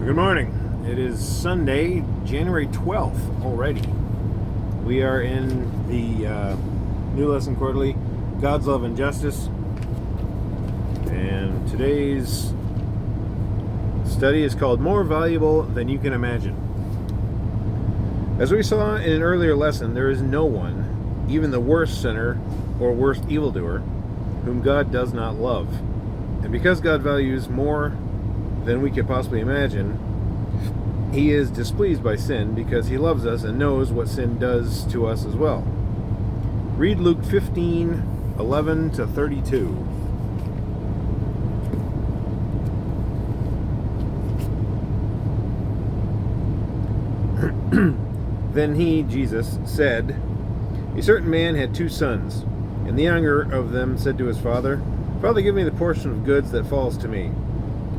Good morning. It is Sunday, January 12th already. We are in the New Lesson Quarterly, God's Love and Justice. And today's study is called More Valuable Than You Can Imagine. As we saw in an earlier lesson, there is no one, even the worst sinner or worst evildoer, whom God does not love. And because God values more than we could possibly imagine, He is displeased by sin because He loves us and knows what sin does to us as well. Read Luke 15:11 to 32. Then he, Jesus, said, "A certain man had 2 sons, and the younger of them said to his father, 'Father, give me the portion of goods that falls to me.'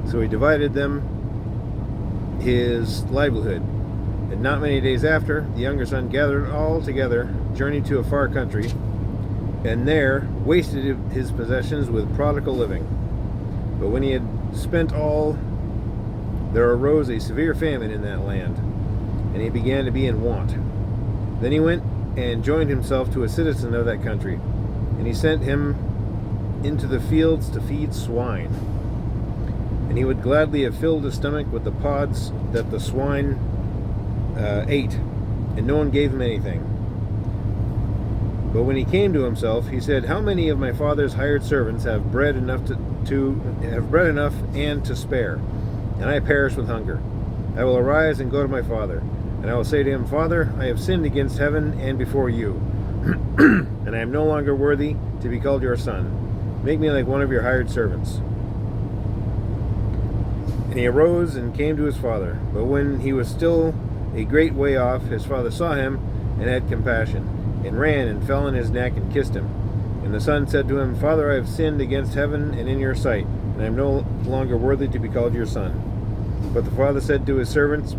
So he divided them his livelihood. And not many days after, the younger son gathered all together, journeyed to a far country, and there wasted his possessions with prodigal living. But when he had spent all, there arose a severe famine in that land, and he began to be in want. Then he went and joined himself to a citizen of that country, and he sent him into the fields to feed swine. And he would gladly have filled his stomach with the pods that the swine ate, and no one gave him anything. But when he came to himself, he said, 'How many of my father's hired servants have bread enough and to spare, and I perish with hunger? I will arise and go to my father, and I will say to him, Father, I have sinned against heaven and before you, and I am no longer worthy to be called your son. Make me like one of your hired servants.' And he arose and came to his father. But when he was still a great way off, his father saw him and had compassion, and ran and fell on his neck and kissed him. And the son said to him, Father, I have sinned against heaven and in your sight, and I am no longer worthy to be called your son. But the father said to his servants,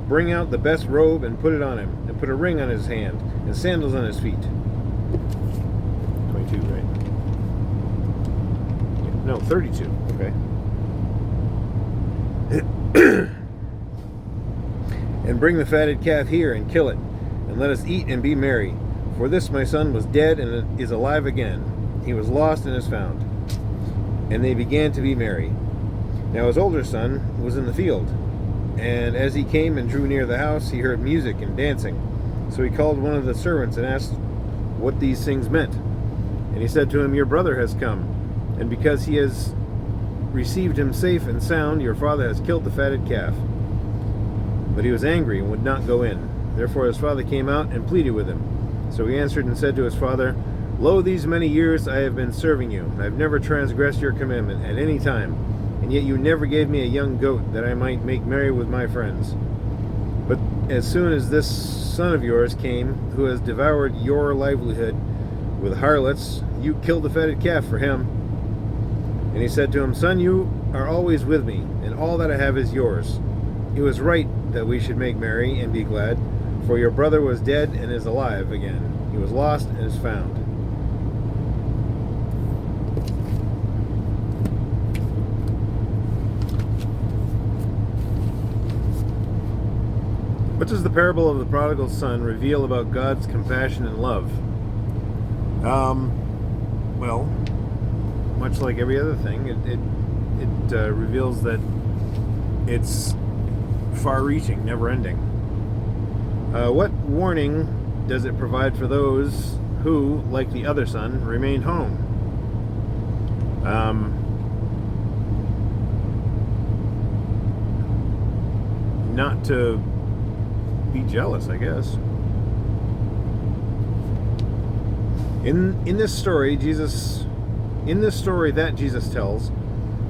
Bring out the best robe and put it on him, and put a ring on his hand and sandals on his feet." 22, right? No, 32. Okay. "And bring the fatted calf here and kill it, and let us eat and be merry. For this my son was dead and is alive again. He was lost and is found." And they began to be merry. Now his older son was in the field, and as he came and drew near the house, he heard music and dancing. So he called one of the servants and asked what these things meant. And he said to him, Your brother has come, and because he has received him safe and sound, your father has killed the fatted calf. But he was angry and would not go in. Therefore his father came out and pleaded with him. So he answered and said to his father, Lo, these many years I have been serving you. I have never transgressed your commandment at any time, and yet you never gave me a young goat that I might make merry with my friends. But as soon as this son of yours came, who has devoured your livelihood with harlots, you killed the fatted calf for him. And he said to him, Son, you are always with me, and all that I have is yours. It was right that we should make merry and be glad, for your brother was dead and is alive again. He was lost and is found." What does the parable of the prodigal son reveal about God's compassion and love? Well, much like every other thing, it reveals that it's far-reaching, never-ending. What warning does it provide for those who, like the other son, remain home? Not to be jealous, I guess. In this story that Jesus tells,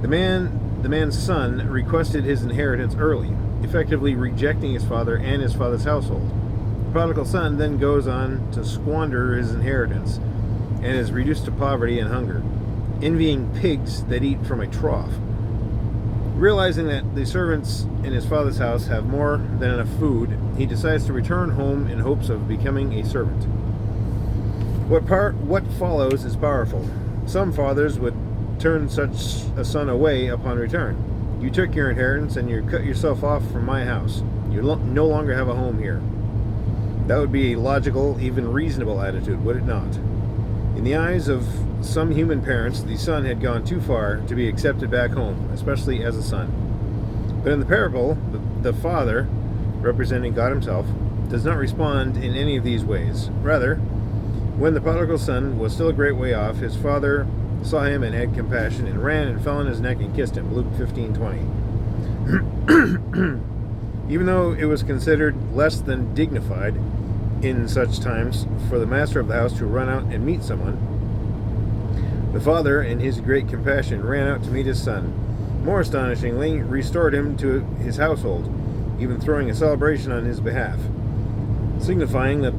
the man's son requested his inheritance early, effectively rejecting his father and his father's household. The prodigal son then goes on to squander his inheritance and is reduced to poverty and hunger, envying pigs that eat from a trough. Realizing that the servants in his father's house have more than enough food, he decides to return home in hopes of becoming a servant. What follows is powerful. Some fathers would turn such a son away upon return. You took your inheritance and you cut yourself off from my house. You no longer have a home here. That would be a logical, even reasonable attitude, would it not? In the eyes of some human parents, the son had gone too far to be accepted back home, especially as a son. But in the parable, the father, representing God himself, does not respond in any of these ways. Rather, when the prodigal son was still a great way off, his father saw him and had compassion and ran and fell on his neck and kissed him. Luke 15:20. Even though it was considered less than dignified in such times for the master of the house to run out and meet someone, the father, in his great compassion, ran out to meet his son. More astonishingly, restored him to his household, even throwing a celebration on his behalf, signifying that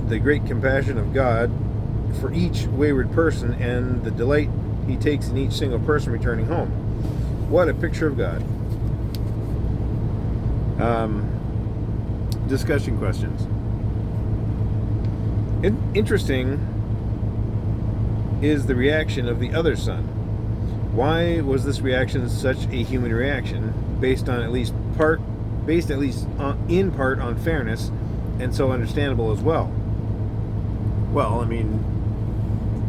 the great compassion of God for each wayward person and the delight he takes in each single person returning home. What a picture of God. Discussion questions. Interesting is the reaction of the other son. Why was this reaction such a human reaction, based in part on fairness, and so understandable as well? Well, I mean,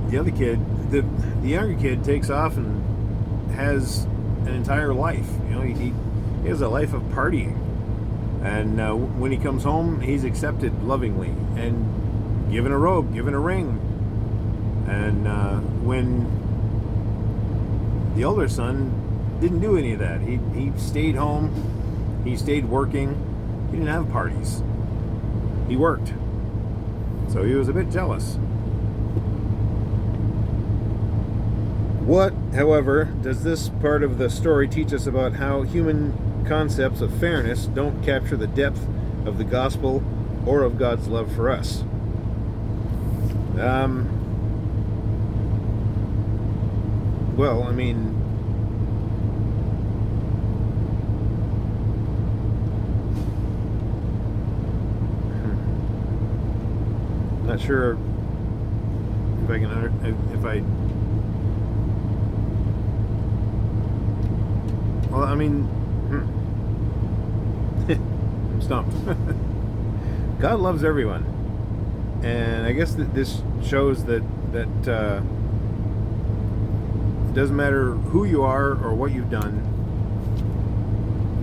the younger kid takes off and has an entire life. You know, he has a life of partying, and when he comes home, he's accepted lovingly and given a robe, given a ring. And when the older son didn't do any of that, he stayed home, he stayed working, he didn't have parties, he worked. So he was a bit jealous. What, however, does this part of the story teach us about how human concepts of fairness don't capture the depth of the gospel or of God's love for us? Well, I mean, not sure if I can well, I mean, I'm stumped. God loves everyone, and I guess that this shows that it doesn't matter who you are or what you've done,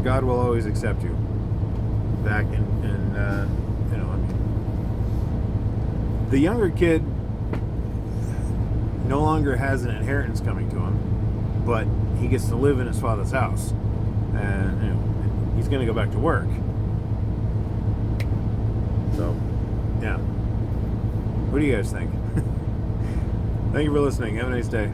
God will always accept you back. And you know, I mean, the younger kid no longer has an inheritance coming to him, but he gets to live in his father's house, and you know, he's going to go back to work. So, yeah. What do you guys think? Thank you for listening. Have a nice day.